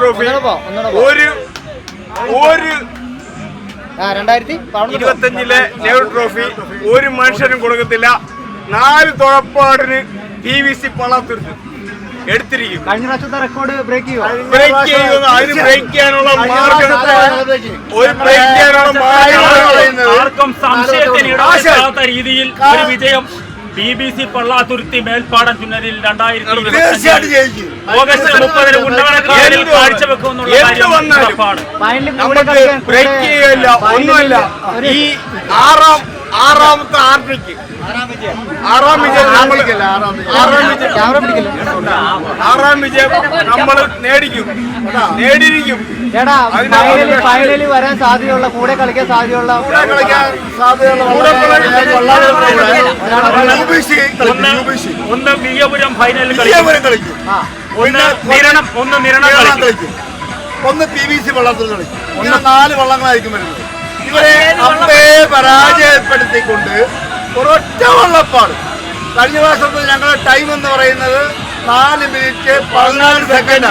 Trophy ഒരു 2025 Nehru trophy ഒരു മനുഷ്യനും കൊടുക്കത്തില്ല. 4 തുഴപ്പാടിന് PVC പള്ളാത്തുരുത്ത് എടുത്തിരിക്കും. കഴിഞ്ഞ പ്രാവശ്യത്തെ റെക്കോർഡ് ബ്രേക്ക് ചെയ്യുമോ? അതിന് ബ്രേക്ക് ചെയ്യാനുള്ള മാർഗം ആർക്കും സംശയത്തിന് ഇടവരാത്ത രീതിയിൽ ഒരു വിജയം PVC പള്ളാത്തുരുത്തി മേൽപ്പാടം ചുന്നരിൽ 2025 ഓഗസ്റ്റ് 30 കുണ്ടമണക്കായലിൽ കാഴ്ചവെക്കുമെന്നുള്ള ബ്രേക്ക് ചെയ്യുകയില്ല, ഒന്നുമില്ല. ഈ ആറാമത്തെ ആർമിക്ക് ആറാം വിജയം നമ്മൾ നേടിയിരിക്കും. ഫൈനലിൽ വരാൻ സാധ്യതയുള്ള കൂടെ കളിക്കാൻ സാധ്യതയുള്ള ഒന്ന് വിയപുരം ഫൈനലിൽ കളിക്കും, ഒന്ന് PVC വള്ളത്തിൽ കളിക്കും. ഇങ്ങനെ 4 വള്ളങ്ങളായിരിക്കും വരുന്നത്. ഇവരെ അപ്പയെ പരാജയപ്പെടുത്തിക്കൊണ്ട് ഒരൊറ്റ വള്ളപ്പാട്. കഴിഞ്ഞ പ്രാവശ്യത്തിൽ ഞങ്ങളുടെ ടൈം എന്ന് പറയുന്നത് 4 മിനിറ്റ് 14 സെക്കൻഡ്.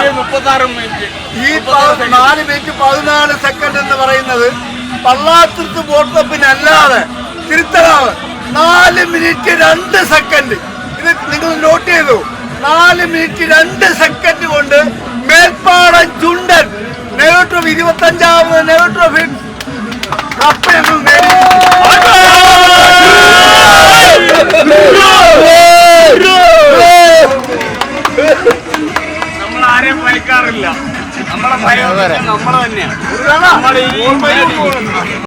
ഈ 4 മിനിറ്റ് 14 സെക്കൻഡ് എന്ന് പറയുന്നത് പള്ളാത്തുരുത്ത് ബോട്ടപ്പിനല്ലാതെ തിരുത്തലാവ് 4 മിനിറ്റ് 2 സെക്കൻഡ്. ഇത് നിങ്ങൾ നോട്ട് ചെയ്തു. 4 മിനിറ്റ് 2 സെക്കൻഡ് കൊണ്ട് മേൽപ്പാടം ചുണ്ടൻ നെഹ്റു ട്രോഫി 25ാമത് നെഹ്റു ട്രോഫി കപ്പ് ഞങ്ങൾ നേടി. നമ്മൾ ആരെയും ഭയക്കാറില്ല. നമ്മളെ ഭയം നമ്മളെ തന്നെയാണ്.